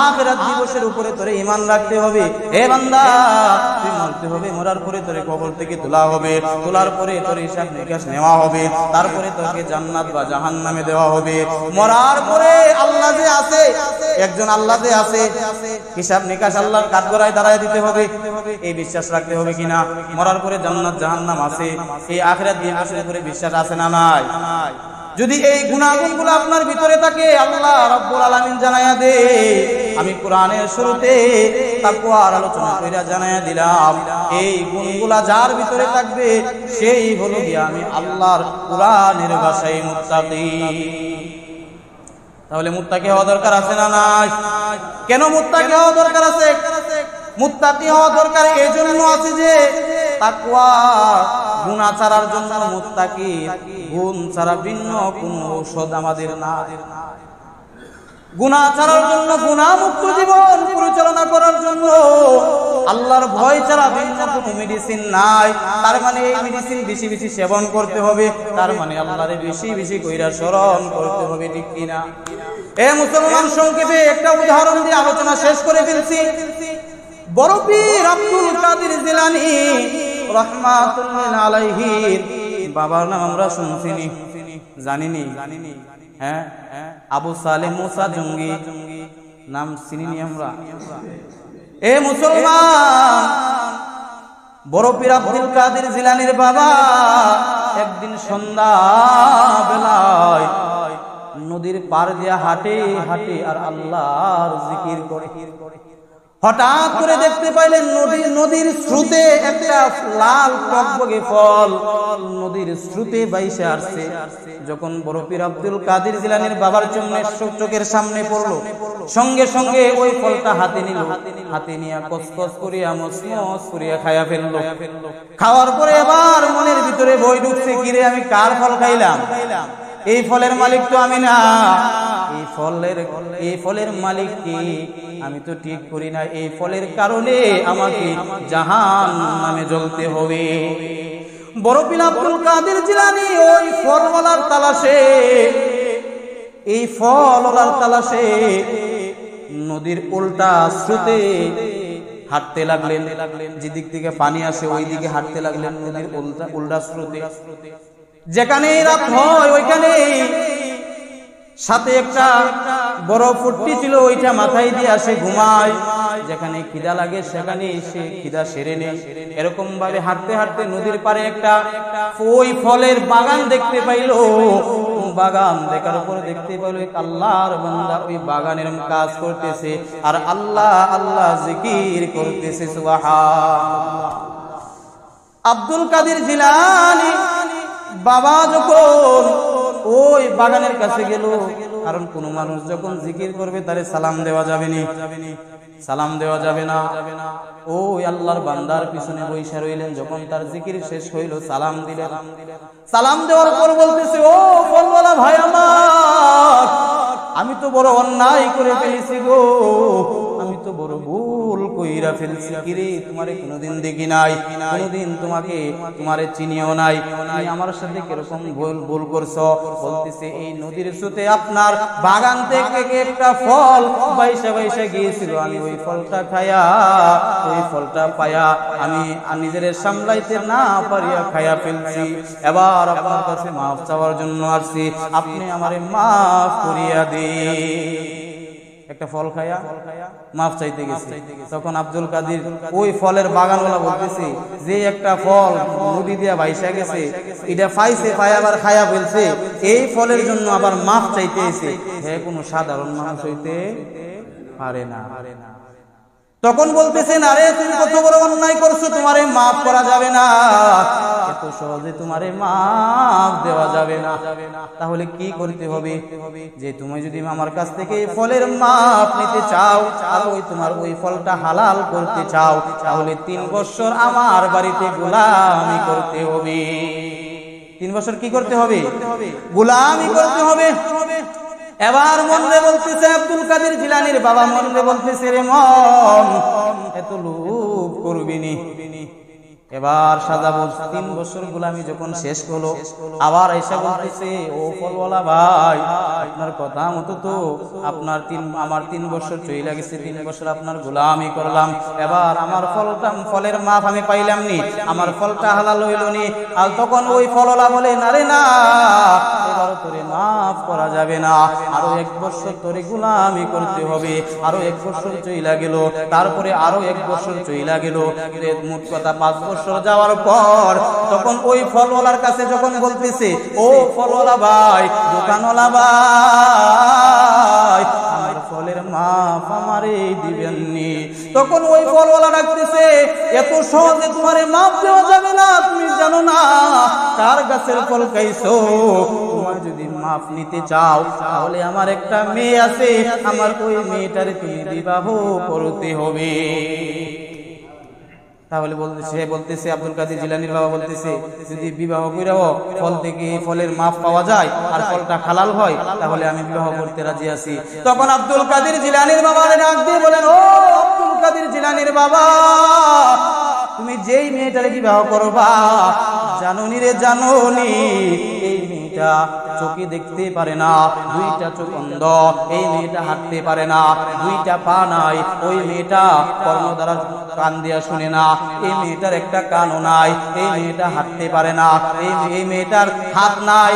আখিরাত দিবসের উপরে তোরে ঈমান রাখতে হবে। হে বান্দা তুই মরতে হবে, মরার পরে তোরে কবর থেকে তোলা হবে, তোলার পরে তোর হিসাব নিকাশ নেওয়া হবে, তারপরে তোকে জান্নাত বা জাহান্নামে দেওয়া হবে। মরার পরে আল্লাহ যে আছে, একজন আল্লাহ যে আছে, হিসাব নিকাশ আল্লাহর কাঠগড়ায় দাঁড়ায় দিতে হবে, এই বিশ্বাস রাখতে হবে কিনা? মরার পরে জান্নাত জাহান্নাম আছে, এই আখিরাত দিবসের উপরে বিশ্বাস আছে না নাই? যদি এই গুণাগুণগুলো আপনার ভিতরে থাকে আল্লাহ রাব্বুল আলামিন জানায়া দে, আমি কোরআনের শুরুতে তাকওয়ার আলোচনা কইরা জানায়া দিলাম এই গুণগুলা যার ভিতরে থাকবে সেই হলো গিয়া আমি আল্লাহর কোরআনের ভাষায় মুত্তাকি। তাহলে মুত্তাকি হওয়া দরকার আছে না নাই? কেন মুত্তাকি হওয়া দরকার আছে? মুত্তাকি হওয়া দরকার এই জন্য আছে যে তাকওয়া গুনাহ ছাড়ার জন্য মুত্তাকি, গুণ ছাড়া ভিন্ন কোন ঔষধ আমাদের না। গুনাহ ছাড়ার জন্য, গুনাহমুক্ত জীবন পরিচালনা করার জন্য আল্লাহর ভয় ছাড়া ভিন্ন কোনো মেডিসিন নাই। তার মানে এই মেডিসিন বেশি বেশি সেবন করতে হবে, তার মানে আল্লাহরে বেশি বেশি কইরা স্মরণ করতে হবে, ঠিক কিনা? এ মুসলমান, সংক্ষেপে একটা উদাহরণ দিয়ে আলোচনা শেষ করে ফেলছি। বড় পীর আব্দুল কাদের জিলানী রাহমাতুল্লাহ আলাইহি বাবার নাম আমরা শুনছিনি, জানিনি? হ্যাঁ, আবু সালেহ মুসা জঙ্গি নাম চিনিনি আমরা? এ মুসলমান, বড় পীর আব্দুল কাদের জিলানীর বাবা একদিন সন্ধ্যা বেলায় নদীর পার দিয়া হাঁটে হাঁটে আর আল্লাহর জিকির করে। হঠাৎ করে দেখতে পাইলেন নদীর স্রোতে একটা লাল টকবগে ফল নদীর স্রোতে বাইসে আসছে। যখন বড় পীর আব্দুল কাদের জিলানীর বাবার চোখের সামনে পড়লো, সঙ্গে সঙ্গে ওই ফলটা হাতে নিল, হাতে নিয়ে কসকস করিয়া মসমস করিয়া খাইয়া ফেললো। খাওয়ার পরে এবার মনের ভিতরে ভয় ঢুকছে, কিরে আমি কার ফল খাইলাম? এই ফলের মালিক তো আমি না, এই ফলের মালিক কি? আমি তো ঠিক করি না, এই ফলের কারণে আমাকে জাহান্নামে জ্বলতে হবে। বড় পীর আব্দুল কাদের জিলানী ওই ফলওয়ালার তালাশে নদীর উল্টা স্রোতে হাঁটতে লাগলেন। যেদিক থেকে পানি আসে ওই দিকে হাঁটতে লাগলেন নদীর উল্টা স্রোতে। যেখানে রাত হয় ওইখানে সাথে একটা বড় ফুটকি ছিল, ওইটা মাথায় দিয়ে আসে ঘুমায়। যেখানে খিদা লাগে সেখানে সে খিদা সেরে নেয়। এরকম ভাবে হাঁটতে হাঁটতে নদীর পারে একটা ওই ফলের বাগান দেখতে পাইল। বাগান দেখার পরে দেখতে পাইল আল্লাহর বান্দা ওই বাগানের কাজ করতেছে আর আল্লাহ আল্লাহ জিকির করতেছে। সুবহানাল্লাহ। আব্দুল কাদের জিলানী বাবা যখন ওই বাগানের কাছে গেল, কারণ কোন মানুষ যখন জিকির করবে তারে সালাম দেওয়া যাবে না। ওই আল্লাহর বান্দার পিছনে বইসা রইলেন। যখন তার জিকির শেষ হইল সালাম দিলেন। সালাম দেওয়ার পর বলতেছে, ও ফলওয়ালা ভাই আমার, আমি তো বড় অন্যায় করে ফেলেছি গো, আমি তো বড় ভুল কইরা ফেলছি। কিরে তোমারে কোনোদিন দেখি নাই, কোনোদিন তোমারে চিনিও নাই, তুমি আমার সাথে কিরকম ভুল করছো? বলতেছে, এই নদীর স্রোতে আপনার বাগান থেকে একটা ফল বাইসা গিয়েছিল, আমি ওই ফলটা খায়া ওই ফলটা পায়া আমি নিজের সামলাইতে না পারিয়া খায়া ফেলছি। এবার আপনার কাছে মাফ চাওয়ার জন্য আসছি, আপনি আমারে মাফ করিয়া দিন। একটা ফল খায়া মাফ চাইতে গেছে। তখন আব্দুল কাদের ওই ফলের বাগানওয়ালা বলতেছে, যে একটা ফল নদী দিয়া ভাইসা গেছে, এটা পায় আবার খায়া ফেলছে, এই ফলের জন্য আবার মাফ চাইতে এসে হে কোনো সাধারণ মানুষ হইতে পারে না। তখন বলতেছেন, আরে তুমি কত বড় অন্যায় করছো, তোমারে মাফ করা যাবে না, এত সহজে তোমারে মাফ দেওয়া যাবে না। তাহলে কি করতে হবে? যে তুমি যদি আমার কাছ থেকে এই ফলের মাফ নিতে চাও আর তোমার ওই ফলটা হালাল করতে চাও, তাহলে 3 বছর আমার বাড়িতে গোলামি করতে হবে। 3 বছর কি করতে হবে? গোলামি করতে হবে। এবার মনে বলতেছে আব্দুল কাদের জিলানীর বাবা, মনে বলতেছে, রে মন, এত লোভ করবি নি, এবার সাজাবো। 3 বছর গোলামি যখন শেষ হলো, আবার এসে বলতেছে, ও ফলওয়ালা ভাই, আপনার কথা মতো তো আমার 3 বছর চলে গেছে, 3 বছর আপনার গোলামি করলাম, এবার আমার ফলের মাফ আমি পাইলাম নি, আমার ফলটা হালাল হইল নি। আর তখন ওই ফলওয়ালা বলে, না রে না, এবার তোরে মাফ করা যাবে না, আরো 1 বছর তোরে গোলামি করতে হবে। আরো 1 বছর চইলা গেল, তারপরে আরো 1 বছর চইলা গেল, মোট কথা 5 বছর যাওয়ার পর তখন ওই ফলওয়ালার কাছে যখন বলতেছে, ও ফলওয়ালা ভাই, দোকানওয়ালা ভাই, আমার ফলের মাফ আমারে দিবেননি। তখন ওই ফলওয়ালা ডাকতেছে, এত সহজে তোমারে মাফ দেওয়া যাবে না, তুমি জানো না কার গাছের ফল খাইছো? তোমার যদি মাফ নিতে চাও তাহলে আমার একটা মেয়ে আছে, আমার ওই মেয়েটারে তুমি বিবাহ করতে হবে। তাহলে বলতেছে আব্দুল কাদের জিলানীর বাবা বলতেছে, যদি বিবাহ কইরাও ফল থেকে ফলের মাফ পাওয়া যায় আর ফলটা হালাল হয়, তাহলে আমি বিবাহ করতে রাজি আছি। তখন আব্দুল কাদের জিলানীর বাবারে ডাক দিয়ে বলেন, ও আব্দুল কাদের জিলানীর বাবা, তুমি যেই মেয়েটারে বিবাহ করবা, জানোনি রে জানোনি, এই মেয়েটা চোখে দেখতে পারে না, 2টা চোখ অন্ধ, এই মেয়েটা হাঁটতে পারে না, 2টা পা নাই, ওই মেয়েটা কর্ণদ্বারা কান দিয়া শুনে না, এই মেয়েটার একটা কানও নাই, এই মেয়েটা হাঁটতে পারে না, এই মেয়েটার হাত নাই,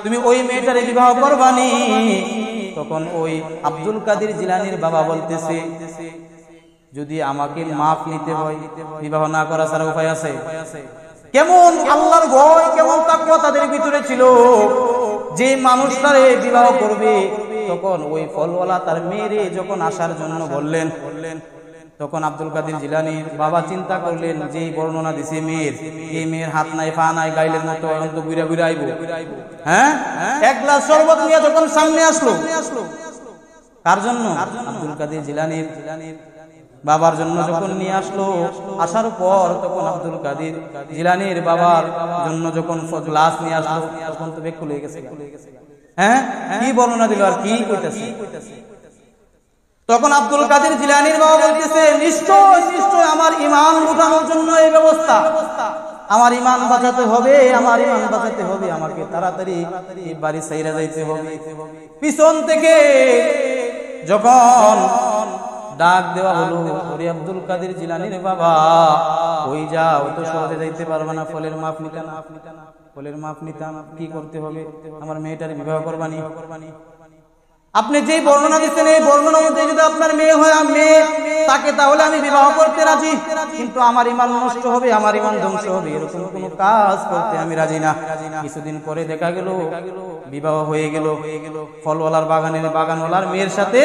তুমি ওই মেয়েটারে বিবাহ করবানি? তখন ওই আব্দুল কাদের জিলানীর বাবা বলতেছে, যদি আমাকে মাফ নিতে হয়, বিবাহ না করা ছাড়া উপায় আছে? কেমন আল্লাহর ভয়, কেমন তাকওয়া তাদের ভিতরে ছিল, যে মানুষটারে বিবাহ করবে তখন ওই ফলওয়ালা তার মেয়েরে যখন আসার জন্য বললেন, তখন আব্দুল কাদের জিলানীর বাবা চিন্তা করলেন যে বর্ণনা দিছে মেয়ের, এই মেয়ের হাত নাই পা নাই, গাইলের মতো অনন্ত ঘুরে ঘুরে আইব। হ্যাঁ, এক গ্লাস শরবত নিয়ে যখন সামনে আসলো, কার জন্য? আব্দুল কাদের জিলানীর বাবার জন্য যখন নিয়ে আসলো, আসার পর তখন আব্দুল কাদের জিলানীর বাবার জন্য যখন গ্লাস নিয়ে আসলো, তখন তো বেক খুলে গেছে। হ্যাঁ, কি বর্ণনা দিল আর কি কইতাছে। তখন আব্দুল কাদের জিলানীর বাবা বলতেছে, নিশ্চয় নিশ্চয় আমার ঈমান লুটানোর জন্য এই ব্যবস্থা, আমার ঈমান বাঁচাতে হবে, আমার ঈমান বাঁচাতে হবে, আমাকে তাড়াতাড়ি এই বাড়ি ছাইরা যাইতে হবে। পিছন থেকে যখন ডাক দেওয়া হলো, ওরে আব্দুল কাদের জিলানীর বাবা, ওই যাও, তো সহজে যাইতে পারবে না, ফলের মাপ নিতে না, ফলের মাপ নিতে কি করতে হবে, আমার মেয়েটার বিবাহ করবানি। আপনি যেই বর্ণনা দিচ্ছেন এই বর্ণনা অনুযায়ী যদি আপনার মেয়ে হয়, মেয়ে তাকে, তাহলে আমি বিবাহ করতে রাজি, কিন্তু আমার ঈমান নষ্ট হবে, আমার ঈমান ধ্বংস হবে, এরকম কোনো কাজ করতে আমি রাজি না। কিছুদিন পরে দেখা গেল বিবাহ হয়ে গেল, ফলওয়ালার বাগানওয়ালার মেয়ের সাথে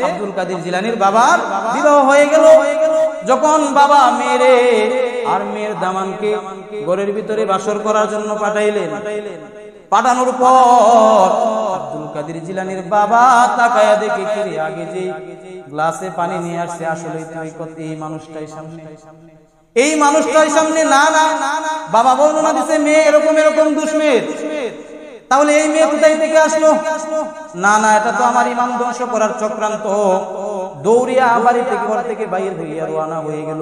আব্দুল কাদের জিলানীর বাবার বিবাহ হয়ে গেল। যখন বাবা মেয়েরে আর মেয়ের দামানকে ঘরের ভিতরে বাসর করার জন্য পাঠাইলেন, পাঠানোর পর আব্দুল কাদের জিলানীর বাবা তাকায়া দেখে, কিরে আগে যে গ্লাসে পানি নিয়ে আসছে, আসলে এই মানুষটাই সামনে, এই মানুষটাই সামনে। না না, বাবা বর্ণনা দিছে মেয়ে এরকম এরকম দুশ্মের, তাহলে এই মেয়ে কোথায় থেকে আসলো? না না, এটা তো আমার ঈমান ধ্বংস করার চক্রান্ত। দৌড়িয়া বাড়ি থেকে, ঘর থেকে বাইর হইয়া রওনা হয়ে গেল,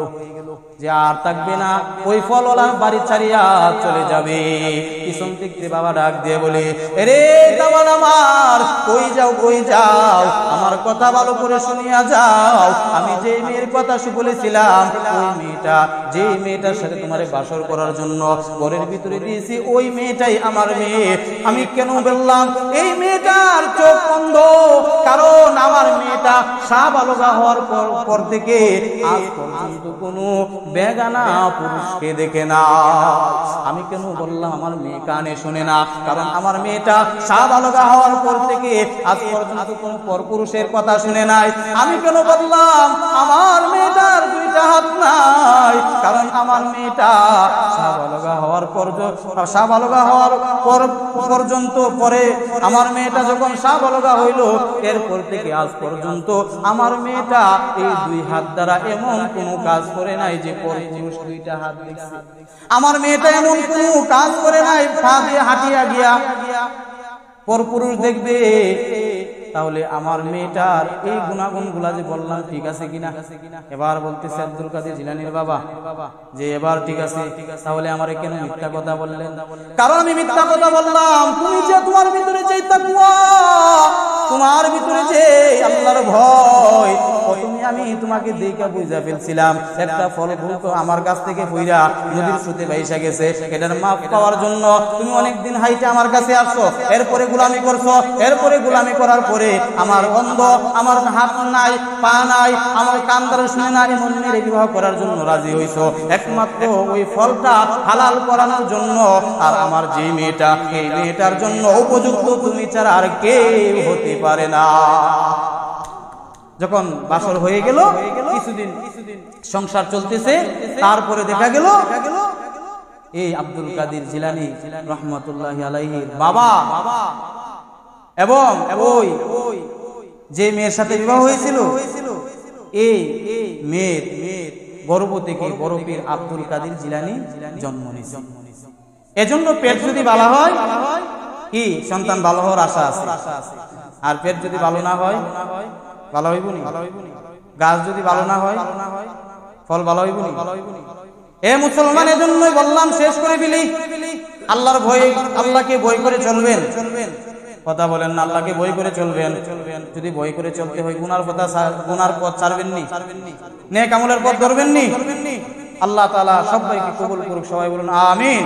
যে আর থাকবে না, ওই ফলওয়ালার বাড়ি ছাড়িয়া চলে যাবে। পিছন থেকে বাবা ডাক দিয়ে বলে, এরে দামান আমার, কই যাও কই যাও, আমার কথা ভালো করে শুনিয়া যাও। আমি যে মেয়ের কথা বলেছিলাম, ওই মেয়েটা, যে মেয়েটার সাথে তোমারে বাসর করার জন্য ঘরের ভিতরে দিয়েছি, ওই মেয়েটাই আমার মেয়ে। আমি কেন বললাম এই মেয়েটার চোখ বন্ধ? কারণ আমার মেয়েটা শাহবালগা হওয়ার পর থেকে আজ পর্যন্ত কোনো বেগানা পুরুষকে দেখে না। আমি কেন বললাম আমার মেয়ে কানে শোনে না? কারণ আমার মেয়েটা শাহবালগা হওয়ার পর থেকে আজ পর্যন্ত কোনো পরপুরুষের কথা শুনে নাই। আমি কেন বললাম আমার মেয়েটার দুইটা হাত নাই? কারণ আমার মেয়েটা শাহবালগা হওয়ার পর্যন্ত পরে আমার মেয়েটা যখন শাহবালগা হইল, এরপর থেকে আজ পর্যন্ত আমার মেয়েটা এই দুই হাত দ্বারা এমন কোনো কাজ করে নাই যে পরপুরুষ দুইটা হাত দেখছে। আমার মেয়েটা এমন কোনো কাজ করে নাই পা দিয়ে হাঁটিয়া গিয়া পরপুরুষ দেখবে। তাহলে আমার মেয়েটার এই গুণাগুণ গুলা যে বললাম ঠিক আছে কিনা? এবার বলতেছে আব্দুল কাদের জিলানীর বাবা যে এবার ঠিক আছে, তাহলে আমারে কেন মিথ্যা কথা বললেন? কারণ আমি মিথ্যা কথা বললাম, তুমি যে তোমার ভিতরে যে তাকওয়া, তোমার ভিতরে যে আল্লাহর ভয়, প্রথমে আমি তোমাকে দেখে বুঝা ফেলছিলাম একটা ফল ভুলতো আমার কাছ থেকে পইরা নদীর স্রোতে ভাইসা গেছে, এটার মাপ পাওয়ার জন্য তুমি অনেকদিন হাইটে আমার কাছে আসছো, এরপরে গোলামি করছো, এরপরে গোলামি করার পরে আমার অন্ধ, আমার হাত নাই পা নাই, আমার কান দ্বারা শুনে না, এমন মেয়ের বিবাহ করার জন্য রাজি হইছো একমাত্র ওই ফলটা হালাল করানোর জন্য। আর আমার যে মেয়েটা, এই মেয়েটার জন্য উপযুক্ত তুমি ছাড়া আর কেউ হতে পারে না। যখন বাসর হয়ে গেল, কিছুদিন সংসার চলতেছে, তারপরে দেখা গেল এই আব্দুল কাদের জিলানী রহমতুল্লাহি আলাইহির বাবা এবং ওই যে মেয়ের সাথে বিবাহ হয়েছিল, এই মেয়ের গর্ভ থেকে বড় পীর আব্দুল কাদের জিলানী জন্ম নিয়েছে। এজন্য পেট যদি ভালো হয়, কি সন্তান ভালো হওয়ার আশা আছে। আর পেট যদি ভালো না হয়, ভালো হইব নি? গাছ যদি ভালো না হয়, ফল ভালো হইব নি? এ মুসলমান, এজন্যই বললাম শেষ করে ফেলি, আল্লাহর ভয়, আল্লাহকে ভয় করে চলবেন। কথা বলেন না, আল্লাহকে ভয় করে চলবেন। যদি ভয় করে চলতে হয়, গুনার পথ ছাড়বেন নি, নেক আমলের পথ ধরবেন নি। আল্লাহ তাআলা সবাইকে কবুল করুক। সবাই বলুন আমিন।